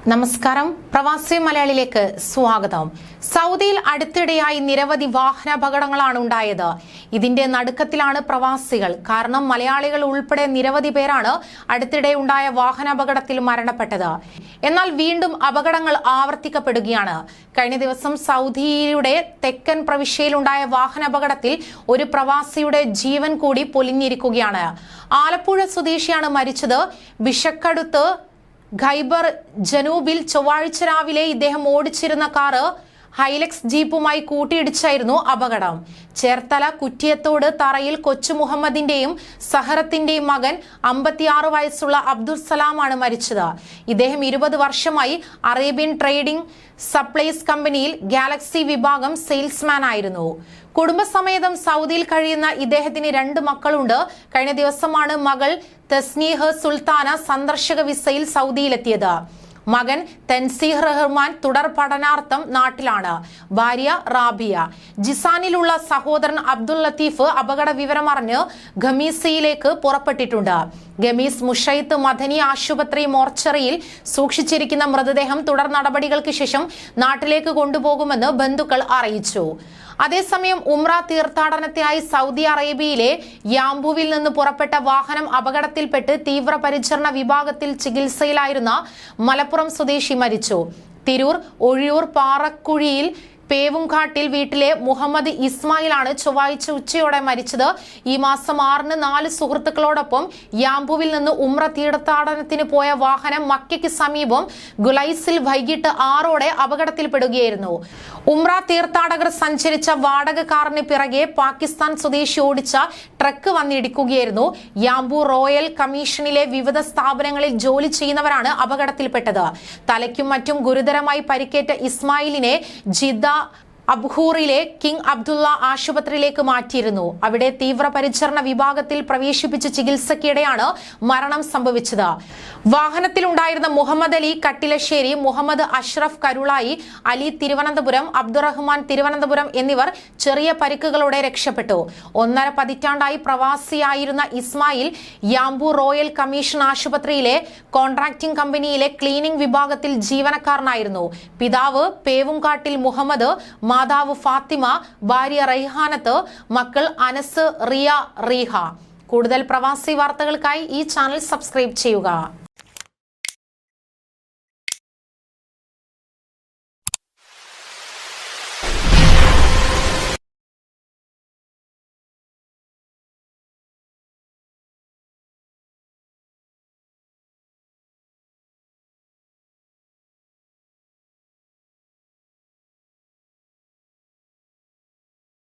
നമസ്കാരം. പ്രവാസി മലയാളിയിലേക്ക് സ്വാഗതം. സൗദിയിൽ അടുത്തിടെയായി നിരവധി വാഹനാപകടങ്ങളാണ് ഉണ്ടായത്. ഇതിന്റെ നടുക്കത്തിലാണ് പ്രവാസികൾ. കാരണം മലയാളികൾ ഉൾപ്പെടെ നിരവധി പേരാണ് അടുത്തിടെ ഉണ്ടായ വാഹനാപകടത്തിൽ മരണപ്പെട്ടത്. എന്നാൽ വീണ്ടും അപകടങ്ങൾ ആവർത്തിക്കപ്പെടുകയാണ്. കഴിഞ്ഞ ദിവസം സൗദിയുടെ തെക്കൻ പ്രവിശ്യയിലുണ്ടായ വാഹനാപകടത്തിൽ ഒരു പ്രവാസിയുടെ ജീവൻ കൂടി പൊലിഞ്ഞിരിക്കുകയാണ്. ആലപ്പുഴ സ്വദേശിയാണ് മരിച്ചത്. ബിഷക്കടുത്ത് ഖൈബർ ജനൂബിൽ ചൊവ്വാഴ്ച രാവിലെ ഇദ്ദേഹം ഓടിച്ചിരുന്ന കാറ് ഹൈലക്സ് ജീപ്പുമായി കൂട്ടിയിടിച്ചായിരുന്നു അപകടം. ചേർത്തല കുറ്റിയത്തോട് തറയിൽ കൊച്ചു മുഹമ്മദിന്റെയും സഹറത്തിന്റെയും മകൻ 56 വയസ്സുള്ള അബ്ദുൽ സലാമാണ് മരിച്ചത്. ഇദ്ദേഹം 20 വർഷമായി അറേബ്യൻ ട്രേഡിംഗ് സപ്ലൈസ് കമ്പനിയിൽ ഗാലക്സി വിഭാഗം സെയിൽസ്മാൻ ആയിരുന്നു. കുടുംബസമേതം സൗദിയിൽ കഴിയുന്ന ഇദ്ദേഹത്തിന് 2 മക്കളുണ്ട്. കഴിഞ്ഞ ദിവസമാണ് മകൾ തസ്നീഹ് സുൽത്താന സന്ദർശക വിസയിൽ സൗദിയിലെത്തിയത്. മകൻ തൻസീഹ് റഹ്മാൻ തുടർ പഠനാർത്ഥം നാട്ടിലാണ്. ഭാര്യ റാബിയ. ജിസാനിലുള്ള സഹോദരൻ അബ്ദുൽ ലത്തീഫ് അപകട വിവരമറിഞ്ഞ് ഖമീസിയിലേക്ക് പുറപ്പെട്ടിട്ടുണ്ട്. ഖമീസ് മുഷൈത്ത് മദനി ആശുപത്രി മോർച്ചറിയിൽ സൂക്ഷിച്ചിരിക്കുന്ന മൃതദേഹം തുടർ നടപടികൾക്ക് ശേഷം നാട്ടിലേക്ക് കൊണ്ടുപോകുമെന്ന് ബന്ധുക്കൾ അറിയിച്ചു. അതേസമയം ഉംറ തീർത്ഥാടനത്തിനായി സൗദി അറേബ്യയിലെ യാംബുവിൽ നിന്ന് പുറപ്പെട്ട വാഹനം അപകടത്തിൽപ്പെട്ട് തീവ്രപരിചരണ വിഭാഗത്തിൽ ചികിത്സയിലായിരുന്ന മലപ്പുറം സ്വദേശി മരിച്ചു. തിരൂർ ഒഴിയൂർ പാറക്കുഴിയിൽ പേവുംഘാട്ടിൽ വീട്ടിലെ മുഹമ്മദ് ഇസ്മായിലാണ് ചൊവ്വാഴ്ച ഉച്ചയോടെ മരിച്ചത്. ഈ മാസം 6-ന് 4 സുഹൃത്തുക്കളോടൊപ്പം യാംബുവിൽ നിന്ന് ഉംറ തീർത്ഥാടനത്തിന് പോയ വാഹനം മക്കയ്ക്ക് സമീപം ഗുലൈസിൽ വൈകിട്ട് 6-ഓടെ അപകടത്തിൽപ്പെടുകയായിരുന്നു. ഉംറ തീർത്ഥാടകർ സഞ്ചരിച്ച വാടക കാറിന് പിറകെ പാകിസ്ഥാൻ സ്വദേശി ഓടിച്ച ട്രക്ക് വന്നിടിക്കുകയായിരുന്നു. യാംബു റോയൽ കമ്മീഷനിലെ വിവിധ സ്ഥാപനങ്ങളിൽ ജോലി ചെയ്യുന്നവരാണ് അപകടത്തിൽപ്പെട്ടത്. തലയ്ക്കും മറ്റും ഗുരുതരമായി പരിക്കേറ്റ ഇസ്മായിലിനെ ജിദ്ദ അബ്ഹൂറിലെ കിങ് അബ്ദുള്ള ആശുപത്രിയിലേക്ക് മാറ്റിയിരുന്നു. അവിടെ തീവ്രപരിചരണ വിഭാഗത്തിൽ പ്രവേശിപ്പിച്ച ചികിത്സയ്ക്കിടെയാണ് മരണം സംഭവിച്ചത്. വാഹനത്തിലുണ്ടായിരുന്ന മുഹമ്മദ് അലി കട്ടിലശ്ശേരി, മുഹമ്മദ് അഷ്റഫ് കരുളായി, അലി തിരുവനന്തപുരം, അബ്ദുറഹ്മാൻ തിരുവനന്തപുരം എന്നിവർ ചെറിയ പരിക്കുകളോടെ രക്ഷപ്പെട്ടു. 1.5 പതിറ്റാണ്ടായി പ്രവാസിയായിരുന്ന ഇസ്മായിൽ യാംബു റോയൽ കമ്മീഷൻ ആശുപത്രിയിലെ കോൺട്രാക്ടിംഗ് കമ്പനിയിലെ ക്ലീനിംഗ് വിഭാഗത്തിൽ ജീവനക്കാരനായിരുന്നു. പിതാവ് പേവുംകാട്ടിൽ മുഹമ്മദ്, മാതാവ് ഫാത്തിമ, ഭാര്യ റൈഹാനത്ത്, മക്കൾ അനസ്, റിയ, റീഹ. കൂടുതൽ പ്രവാസി വാർത്തകൾക്കായി ഈ ചാനൽ സബ്സ്ക്രൈബ് ചെയ്യുക.